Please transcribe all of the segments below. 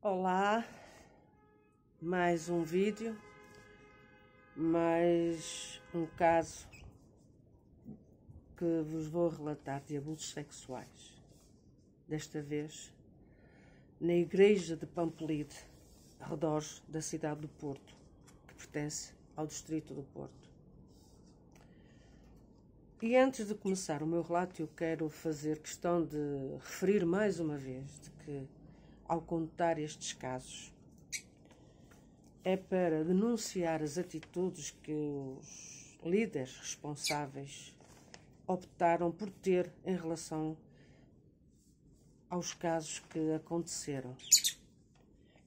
Olá, mais um vídeo, mais um caso que vos vou relatar de abusos sexuais. Desta vez na igreja de Pampolide, arredores da cidade do Porto, que pertence ao distrito do Porto. E antes de começar o meu relato, eu quero fazer questão de referir mais uma vez de que, ao contar estes casos, é para denunciar as atitudes que os líderes responsáveis optaram por ter em relação aos casos que aconteceram.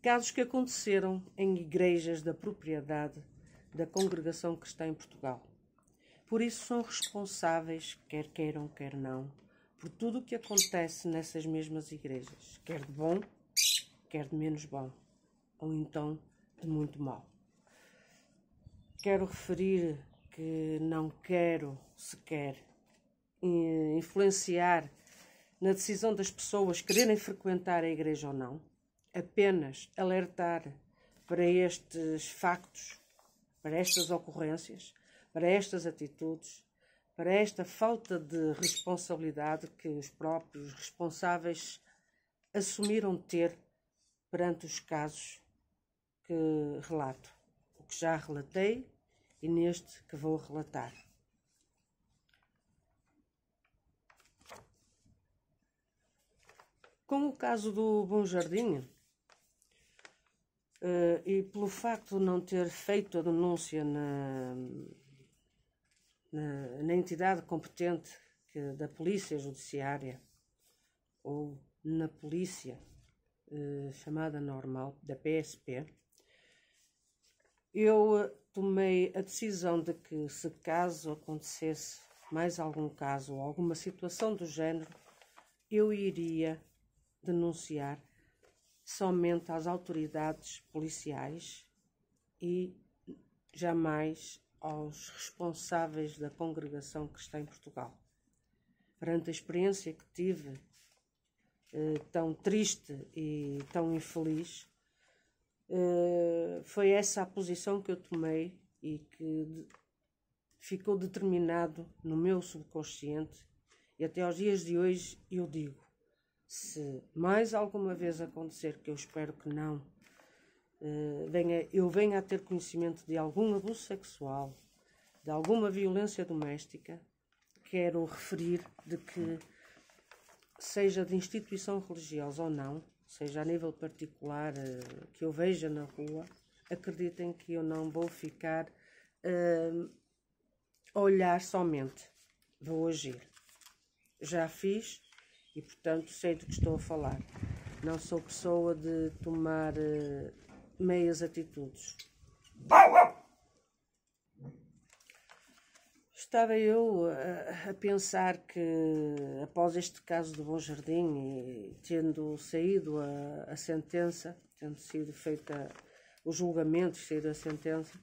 Casos que aconteceram em igrejas da propriedade da congregação cristã em Portugal. Por isso são responsáveis, quer queiram, quer não, por tudo o que acontece nessas mesmas igrejas, quer de bom, quer de menos bom, ou então de muito mau. Quero referir que não quero sequer influenciar na decisão das pessoas quererem frequentar a igreja ou não, apenas alertar para estes factos, para estas ocorrências, para estas atitudes, para esta falta de responsabilidade que os próprios responsáveis assumiram ter perante os casos que relato, o que já relatei e neste que vou relatar. Com o caso do Bom Jardim, e pelo facto de não ter feito a denúncia na entidade competente da Polícia Judiciária ou na polícia chamada normal, da PSP, eu tomei a decisão de que, se caso acontecesse mais algum caso ou alguma situação do género, eu iria denunciar somente às autoridades policiais e jamais aos responsáveis da congregação cristã em Portugal. Perante a experiência que tive, tão triste e tão infeliz, foi essa a posição que eu tomei e que ficou determinado no meu subconsciente, e até aos dias de hoje eu digo: se mais alguma vez acontecer, que eu espero que não, eu venha a ter conhecimento de algum abuso sexual, de alguma violência doméstica, quero referir de que, seja de instituição religiosa ou não, seja a nível particular que eu veja na rua, acreditem que eu não vou ficar a olhar somente, vou agir. Já fiz e, portanto, sei do que estou a falar. Não sou pessoa de tomar meias atitudes. Estava eu a pensar que, após este caso do Bom Jardim, e tendo saído a sentença, tendo sido feita o julgamento e saído a sentença,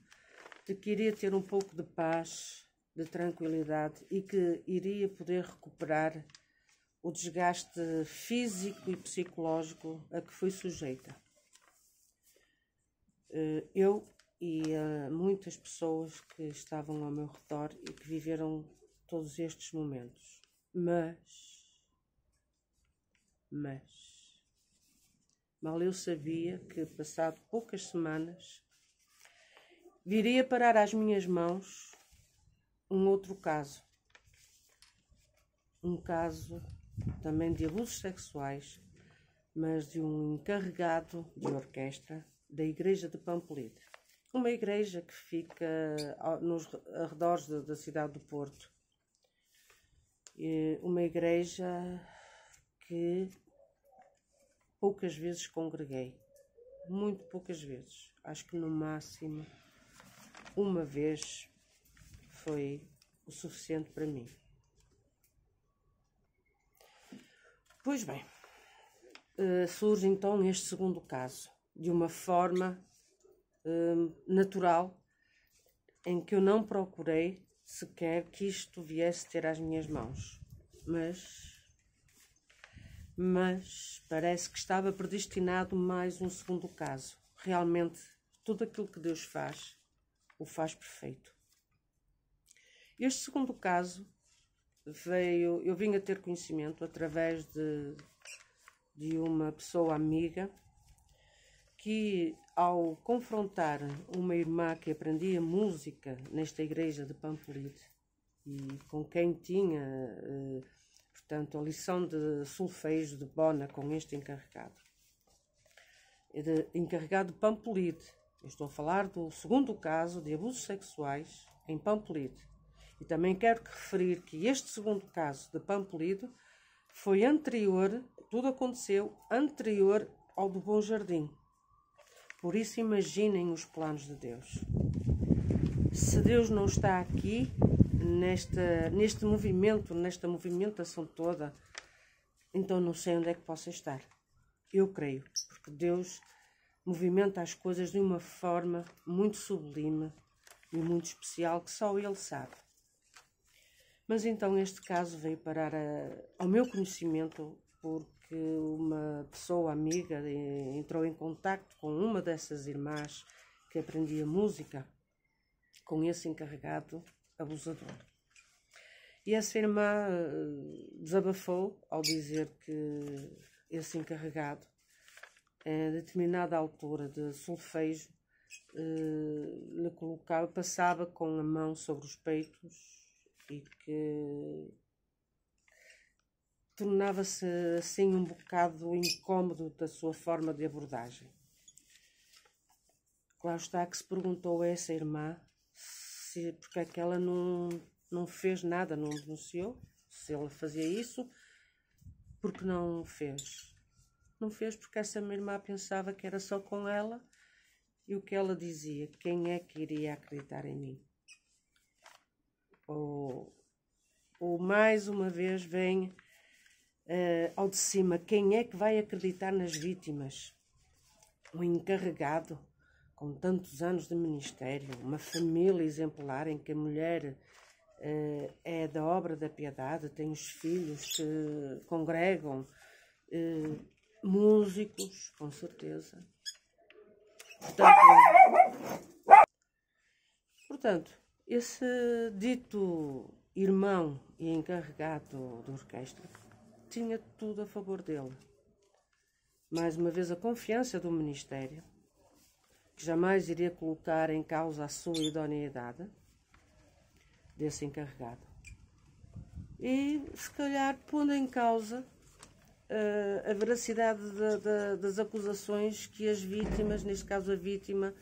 de que iria ter um pouco de paz, de tranquilidade e que iria poder recuperar o desgaste físico e psicológico a que fui sujeita. Eu e muitas pessoas que estavam ao meu redor e que viveram todos estes momentos. Mas mal eu sabia que, passado poucas semanas, viria parar às minhas mãos um outro caso. Um caso também de abusos sexuais, mas de um encarregado de orquestra da igreja de Pampolide. Uma igreja que fica nos arredores da cidade do Porto. Uma igreja que poucas vezes congreguei. Muito poucas vezes. Acho que no máximo uma vez foi o suficiente para mim. Pois bem, surge então este segundo caso, de uma forma natural, em que eu não procurei sequer que isto viesse ter às minhas mãos, mas mas parece que estava predestinado mais um segundo caso. Realmente, tudo aquilo que Deus faz, o faz perfeito. Este segundo caso eu vim a ter conhecimento através de uma pessoa amiga que, ao confrontar uma irmã que aprendia música nesta igreja de Pampolide e com quem tinha, portanto, a lição de solfejo de bona com este encarregado de Pampolide. Eu estou a falar do segundo caso de abusos sexuais em Pampolide. E também quero referir que este segundo caso de Pampolide foi anterior, tudo aconteceu anterior ao do Bom Jardim. Por isso imaginem os planos de Deus. Se Deus não está aqui, neste movimento, nesta movimentação toda, então não sei onde é que possa estar. Eu creio, porque Deus movimenta as coisas de uma forma muito sublime e muito especial que só Ele sabe. Mas então este caso veio parar ao meu conhecimento porque uma pessoa amiga entrou em contacto com uma dessas irmãs que aprendia música com esse encarregado abusador. E essa irmã desabafou ao dizer que esse encarregado, a determinada altura de solfejo, lhe colocava, passava com a mão sobre os peitos e que tornava-se assim um bocado incómodo da sua forma de abordagem. Claro está que se perguntou a essa irmã porque é que ela não fez nada, não denunciou, se ela fazia isso, porque não fez. Não fez porque essa minha irmã pensava que era só com ela e o que ela dizia, quem é que iria acreditar em mim? Ou mais uma vez vem ao de cima, quem é que vai acreditar nas vítimas? Um encarregado com tantos anos de ministério, uma família exemplar em que a mulher é da obra da piedade, tem os filhos que congregam, músicos, com certeza. Portanto, esse dito irmão e encarregado da orquestra tinha tudo a favor dele. Mais uma vez, a confiança do ministério, que jamais iria colocar em causa a sua idoneidade desse encarregado. E, se calhar, pondo em causa a veracidade das acusações que as vítimas, neste caso a vítima,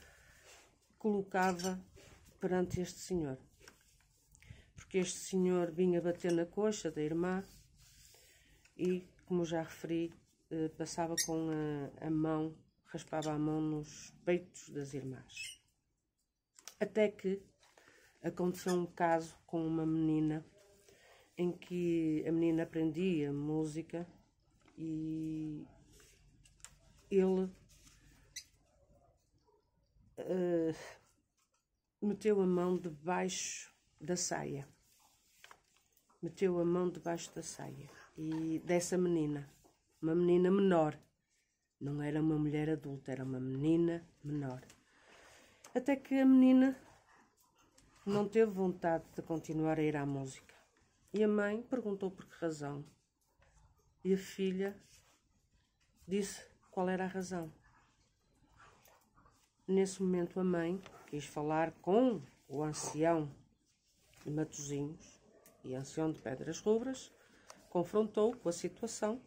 colocava perante este senhor. Porque este senhor vinha bater na coxa da irmã e, como já referi, passava com a mão, raspava a mão nos peitos das irmãs. Até que aconteceu um caso com uma menina em que a menina aprendia música e ele meteu a mão debaixo da saia. Meteu a mão debaixo da saia e dessa menina, uma menina menor. Não era uma mulher adulta, era uma menina menor. Até que a menina não teve vontade de continuar a ir à música. E a mãe perguntou por que razão. E a filha disse qual era a razão. Nesse momento a mãe quis falar com o ancião de Matosinhos e ancião de Pedras Rubras, confrontou com a situação.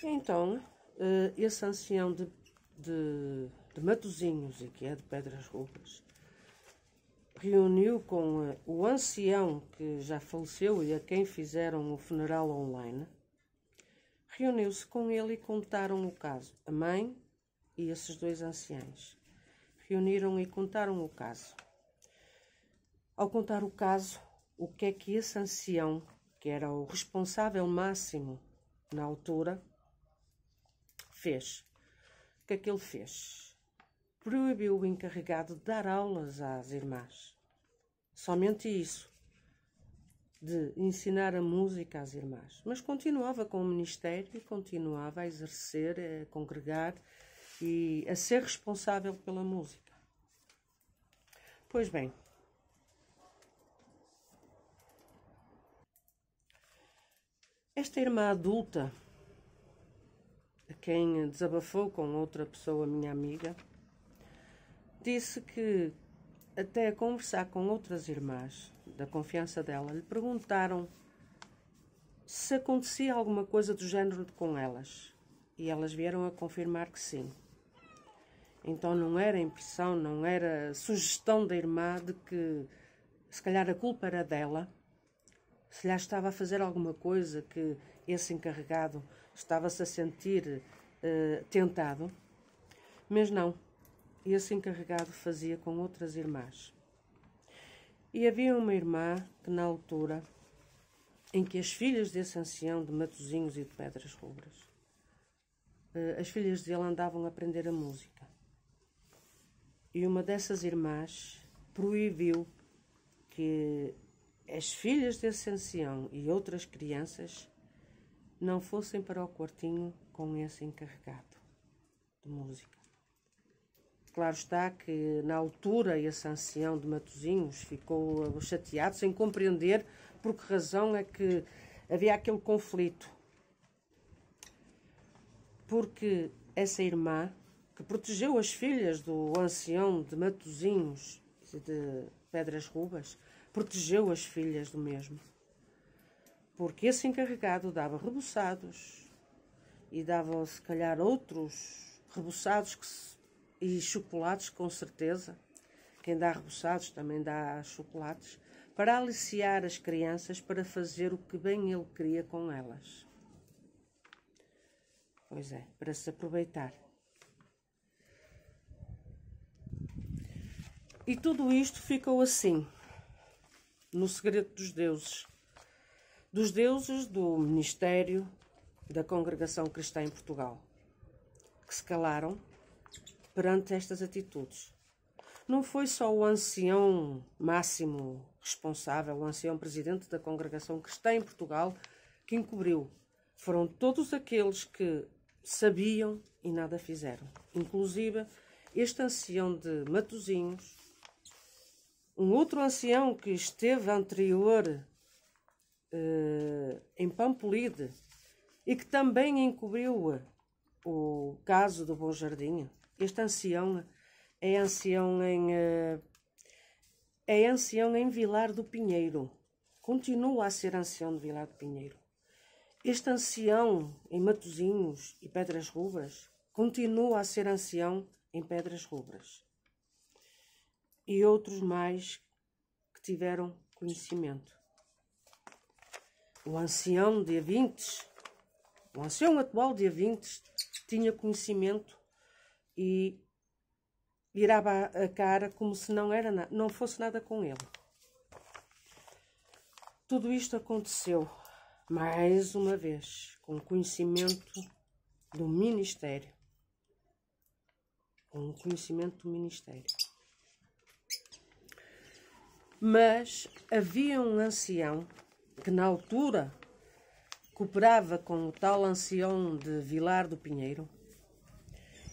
Então, esse ancião de Matosinhos, e que é de Pedras Rubras, reuniu com o ancião que já faleceu e a quem fizeram o funeral online, reuniu-se com ele e contaram o caso. A mãe e esses dois anciãos reuniram e contaram o caso. Ao contar o caso, o que é que esse ancião, que era o responsável máximo na altura, fez? O que é que ele fez? Proibiu o encarregado de dar aulas às irmãs. Somente isso. de ensinar a música às irmãs, mas continuava com o ministério e continuava a exercer, a congregar e a ser responsável pela música. Pois bem, esta irmã adulta, a quem desabafou com outra pessoa, minha amiga, disse que até a conversar com outras irmãs da confiança dela, lhe perguntaram se acontecia alguma coisa do género com elas. E elas vieram a confirmar que sim. Então não era impressão, não era sugestão da irmã de que se calhar a culpa era dela, se lhe estava a fazer alguma coisa que esse encarregado estava-se a sentir tentado. Mas não, esse encarregado fazia com outras irmãs. E havia uma irmã que, na altura em que as filhas desse ancião de Matosinhos e de Pedras Rubras, as filhas dele andavam a aprender a música. E uma dessas irmãs proibiu que as filhas desse ancião e outras crianças não fossem para o quartinho com esse encarregado de música. Claro está que, na altura, esse ancião de Matosinhos ficou chateado, sem compreender por que razão é que havia aquele conflito. Porque essa irmã, que protegeu as filhas do ancião de Matosinhos e de Pedras Rubras, protegeu as filhas do mesmo. Porque esse encarregado dava reboçados e dava, se calhar, outros reboçados e chocolates, com certeza. Quem dá reboçados também dá chocolates, para aliciar as crianças para fazer o que bem ele queria com elas. Pois é, para se aproveitar. E tudo isto ficou assim, no segredo dos deuses do ministério da Congregação Cristã em Portugal, que se calaram perante estas atitudes. Não foi só o ancião máximo responsável, o ancião presidente da Congregação Cristã em Portugal, que encobriu. Foram todos aqueles que sabiam e nada fizeram. Inclusive este ancião de Matosinhos, um outro ancião que esteve anterior em Pampolide e que também encobriu o caso do Bom Jardim. Este ancião é ancião em Vilar do Pinheiro. Continua a ser ancião de Vilar do Pinheiro. Este ancião em Matosinhos e Pedras Rubras continua a ser ancião em Pedras Rubras. E outros mais que tiveram conhecimento. O ancião de Avintes, o ancião atual de Avintes, tinha conhecimento e virava a cara como se não fosse nada com ele. Tudo isto aconteceu, mais uma vez, com conhecimento do Ministério. Com conhecimento do Ministério. Mas havia um ancião que, na altura, cooperava com o tal ancião de Vilar do Pinheiro.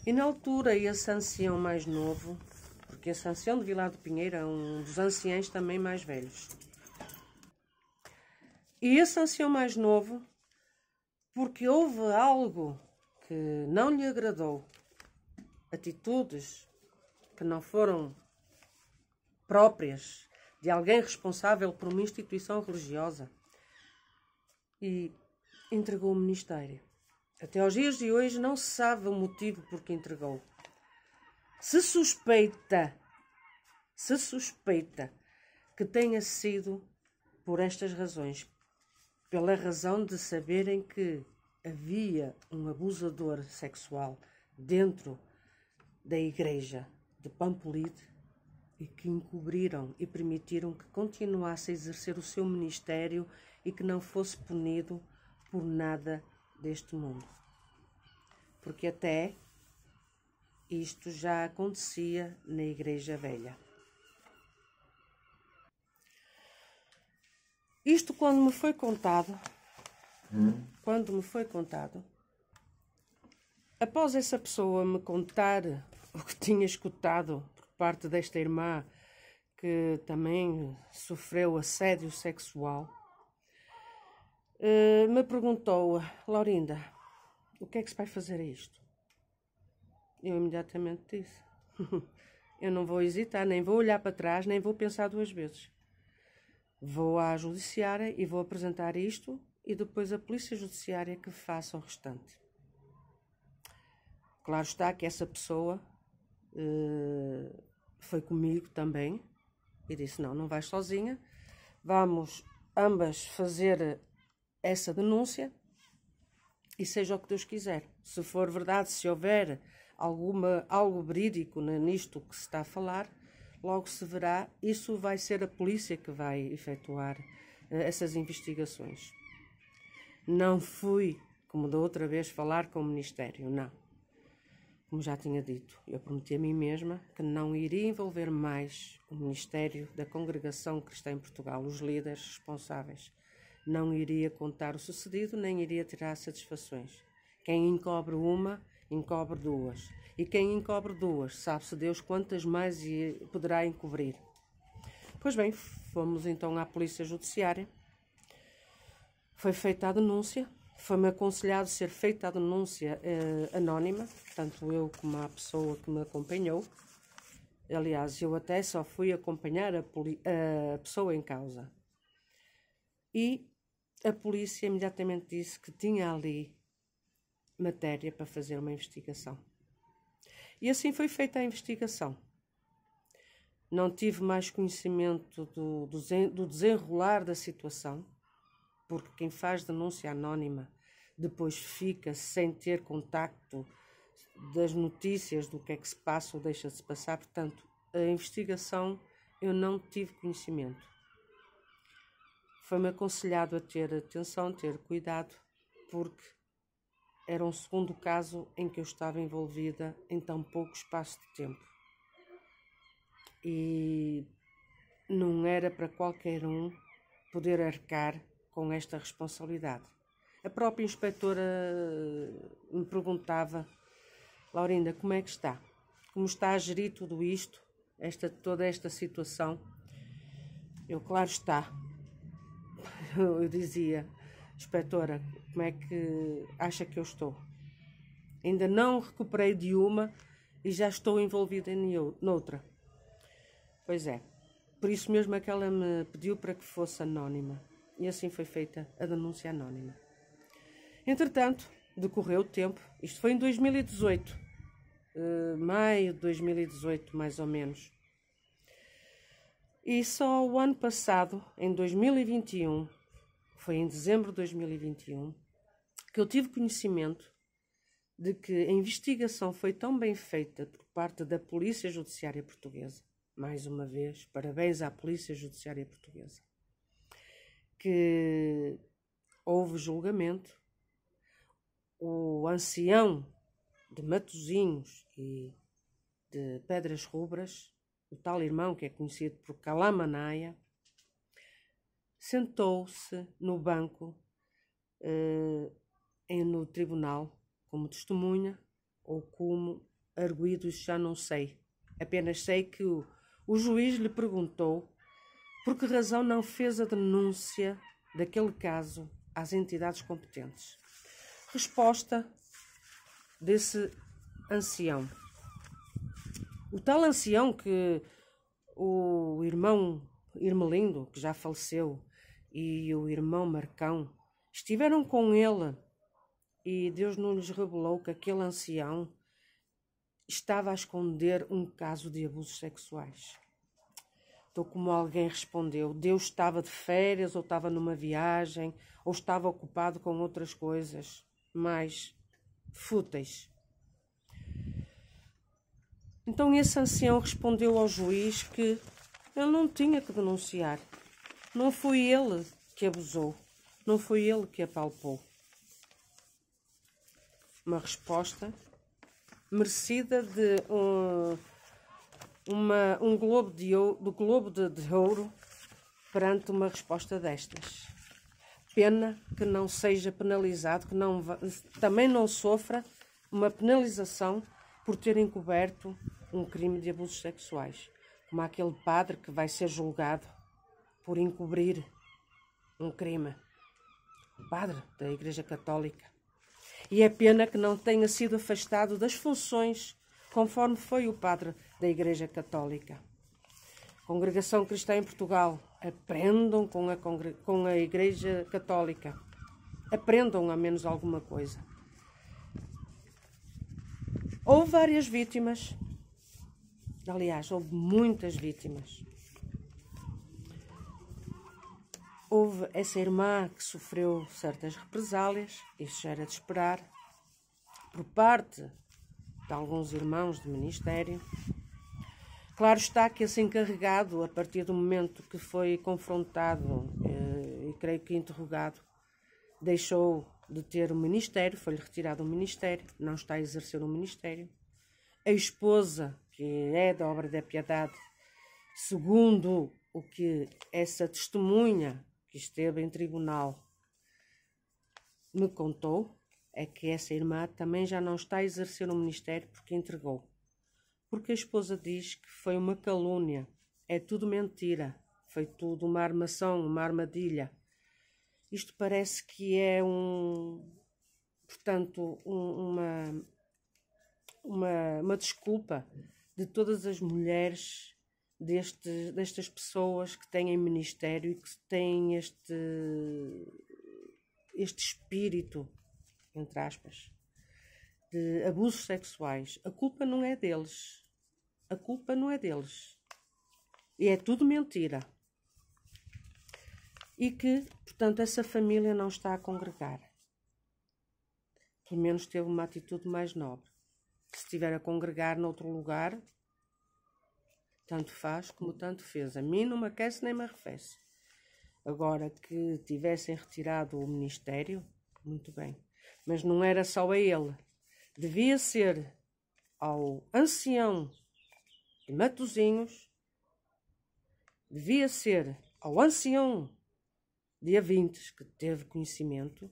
E na altura esse ancião mais novo, porque esse ancião de Vilar do Pinheiro é um dos anciãos também mais velhos. E esse ancião mais novo, porque houve algo que não lhe agradou, atitudes que não foram próprias de alguém responsável por uma instituição religiosa, e entregou o ministério. Até aos dias de hoje não se sabe o motivo por que entregou. Se suspeita que tenha sido por estas razões, pela razão de saberem que havia um abusador sexual dentro da igreja de Pampolide e que encobriram e permitiram que continuasse a exercer o seu ministério e que não fosse punido por nada deste mundo. Porque até isto já acontecia na Igreja Velha. Isto quando me foi contado, após essa pessoa me contar o que tinha escutado por parte desta irmã, que também sofreu assédio sexual, me perguntou: Laurinda, o que é que se vai fazer a isto? Eu imediatamente disse: eu não vou hesitar, nem vou olhar para trás, nem vou pensar duas vezes. Vou à judiciária e vou apresentar isto e depois a polícia judiciária que faça o restante. Claro está que essa pessoa foi comigo também e disse: não vais sozinha, vamos ambas fazer essa denúncia e seja o que Deus quiser. Se for verdade, se houver algo verídico nisto que se está a falar, logo se verá. Isso vai ser a polícia que vai efetuar essas investigações. Não fui, como da outra vez, falar com o Ministério, não. Como já tinha dito, eu prometi a mim mesma que não iria envolver mais o Ministério da Congregação Cristã em Portugal, os líderes responsáveis. Não iria contar o sucedido, nem iria tirar satisfações. Quem encobre uma, encobre duas. E quem encobre duas, sabe-se Deus quantas mais poderá encobrir. Pois bem, fomos então à Polícia Judiciária. Foi feita a denúncia. Foi-me aconselhado ser feita a denúncia anónima, tanto eu como a pessoa que me acompanhou. Aliás, eu até só fui acompanhar a pessoa em causa. E a polícia imediatamente disse que tinha ali matéria para fazer uma investigação. E assim foi feita a investigação. Não tive mais conhecimento do desenrolar da situação, porque quem faz denúncia anónima depois fica sem ter contacto das notícias do que é que se passa ou deixa de se passar. Portanto, a investigação eu não tive conhecimento. Foi-me aconselhado a ter atenção, ter cuidado, porque era um segundo caso em que eu estava envolvida em tão pouco espaço de tempo. E não era para qualquer um poder arcar com esta responsabilidade. A própria inspetora me perguntava: Laurinda, como é que está? Como está a gerir tudo isto, toda esta situação? Eu, claro está. Eu dizia: inspetora, como é que acha que eu estou? Ainda não recuperei de uma e já estou envolvida noutra. Pois é, por isso mesmo é que ela me pediu para que fosse anónima. E assim foi feita a denúncia anónima. Entretanto, decorreu o tempo. Isto foi em 2018. Maio de 2018, mais ou menos. E só o ano passado, em 2021, foi em dezembro de 2021, que eu tive conhecimento de que a investigação foi tão bem feita por parte da Polícia Judiciária Portuguesa. Mais uma vez, parabéns à Polícia Judiciária Portuguesa. Que houve julgamento. O ancião de Matosinhos e de Pedras Rubras, o tal irmão que é conhecido por Calamanaia, sentou-se no banco no tribunal como testemunha ou como arguido, já não sei. Apenas sei que o juiz lhe perguntou por que razão não fez a denúncia daquele caso às entidades competentes. Resposta desse ancião. O tal ancião que o irmão Irmelindo, que já faleceu, e o irmão Marcão estiveram com ele e Deus não lhes revelou que aquele ancião estava a esconder um caso de abusos sexuais. Então, como alguém respondeu, Deus estava de férias, ou estava numa viagem, ou estava ocupado com outras coisas mais fúteis. Então esse ancião respondeu ao juiz que ele não tinha que denunciar. Não foi ele que abusou, não foi ele que apalpou. Uma resposta merecida de um Globo de Ouro perante uma resposta destas. Pena que não seja penalizado, que também não sofra uma penalização por ter encoberto um crime de abusos sexuais, como aquele padre que vai ser julgado por encobrir um crime. O padre da Igreja Católica. E é pena que não tenha sido afastado das funções conforme foi o padre da Igreja Católica. Congregação Cristã em Portugal, aprendam com a Igreja Católica. Aprendam ao menos alguma coisa. Houve várias vítimas. Aliás, houve muitas vítimas. Houve essa irmã que sofreu certas represálias, isso já era de esperar, por parte de alguns irmãos de ministério. Claro está que esse encarregado, a partir do momento que foi confrontado e creio que interrogado, deixou de ter o ministério, foi-lhe retirado o ministério, não está a exercer o ministério. A esposa, que é da Obra da Piedade, segundo o que essa testemunha que esteve em tribunal me contou, é que essa irmã também já não está a exercer o ministério porque entregou. Porque a esposa diz que foi uma calúnia, é tudo mentira, foi tudo uma armação, uma armadilha. Isto parece que é uma desculpa de todas as mulheres destas pessoas que têm ministério e que têm este espírito, entre aspas, de abusos sexuais. A culpa não é deles. A culpa não é deles. E é tudo mentira. E que, portanto, essa família não está a congregar. Pelo menos teve uma atitude mais nobre. Se estiver a congregar noutro lugar, tanto faz como tanto fez. A mim não me aquece nem me arrefece. Agora que tivessem retirado o ministério, muito bem. Mas não era só a ele. Devia ser ao ancião de Matosinhos, devia ser ao ancião de Avintes, que teve conhecimento,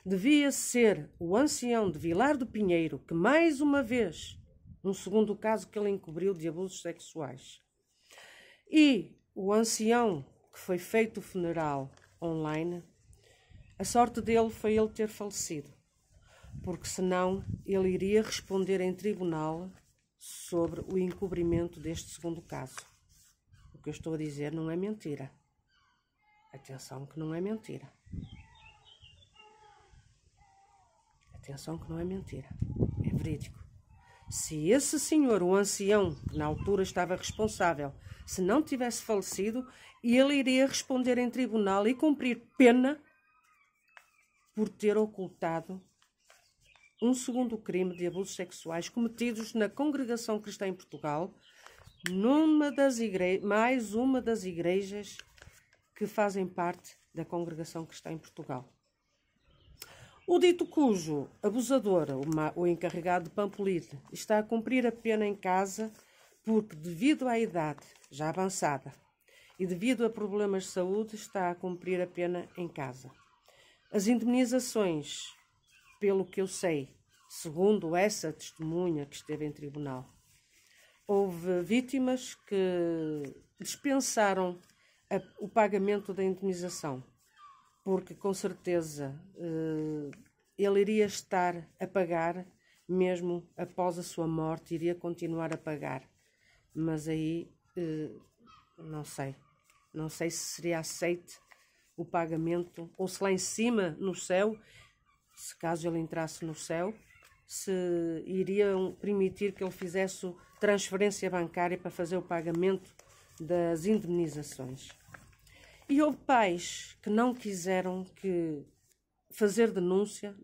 devia ser o ancião de Vilar do Pinheiro, que mais uma vez, um segundo caso que ele encobriu de abusos sexuais, e o ancião que foi feito o funeral online, a sorte dele foi ele ter falecido, porque senão ele iria responder em tribunal sobre o encobrimento deste segundo caso. O que eu estou a dizer não é mentira. Atenção que não é mentira. Atenção que não é mentira. É verídico. Se esse senhor, o ancião, que na altura estava responsável, se não tivesse falecido, ele iria responder em tribunal e cumprir pena por ter ocultado um segundo crime de abusos sexuais cometidos na Congregação Cristã em Portugal, mais uma das igrejas que fazem parte da Congregação Cristã em Portugal. O dito cujo abusador, o encarregado de Pampolite, está a cumprir a pena em casa porque, devido à idade já avançada e devido a problemas de saúde, está a cumprir a pena em casa. As indemnizações, pelo que eu sei, segundo essa testemunha que esteve em tribunal, houve vítimas que dispensaram o pagamento da indemnização, porque com certeza ele iria estar a pagar, mesmo após a sua morte, iria continuar a pagar. Mas aí, não sei se seria aceite o pagamento, ou se lá em cima, no céu, se caso ele entrasse no céu, se iriam permitir que ele fizesse transferência bancária para fazer o pagamento das indemnizações. E houve pais que não quiseram fazer denúncia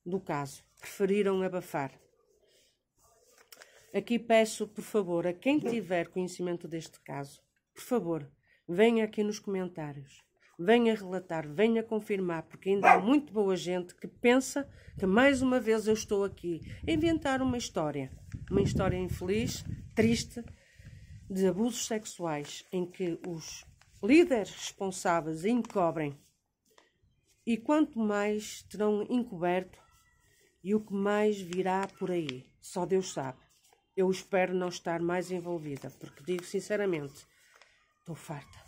do caso, preferiram abafar. Aqui peço, por favor, a quem tiver conhecimento deste caso, por favor, venha aqui nos comentários, venha relatar, venha confirmar, porque ainda há muito boa gente que pensa que mais uma vez eu estou aqui a inventar uma história infeliz, triste, de abusos sexuais em que os líderes responsáveis encobrem, e quanto mais terão encoberto e o que mais virá por aí, só Deus sabe. Eu espero não estar mais envolvida, porque digo sinceramente, estou farta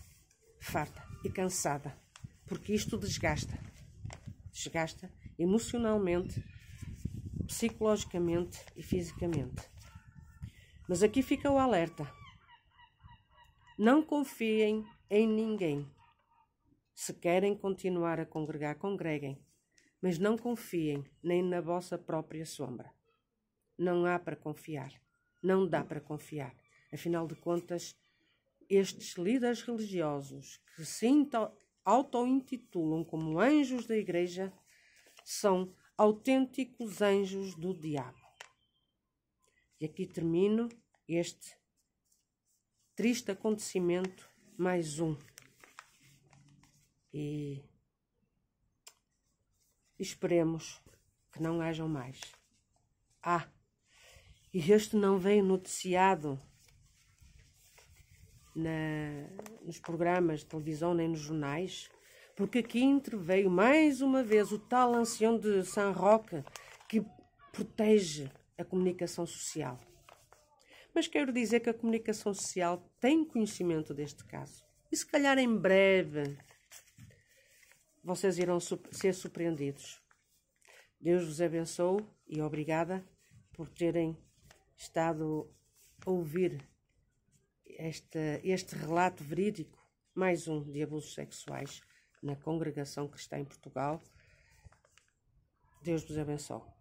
e cansada, porque isto desgasta emocionalmente, psicologicamente e fisicamente. Mas aqui fica o alerta. Não confiem em ninguém. Se querem continuar a congregar, congreguem, mas não confiem nem na vossa própria sombra. Não há para confiar, não dá para confiar. Afinal de contas, estes líderes religiosos que se auto-intitulam como anjos da igreja são autênticos anjos do diabo. E aqui termino este triste acontecimento, mais um. E esperemos que não hajam mais. E este não veio noticiado nos programas de televisão nem nos jornais, porque aqui interveio mais uma vez o tal ancião de San Roque que protege a comunicação social. Mas quero dizer que a comunicação social tem conhecimento deste caso. E se calhar em breve vocês irão ser surpreendidos. Deus vos abençoe e obrigada por terem estado a ouvir este relato verídico, mais um de abusos sexuais na congregação cristã em Portugal. Deus vos abençoe.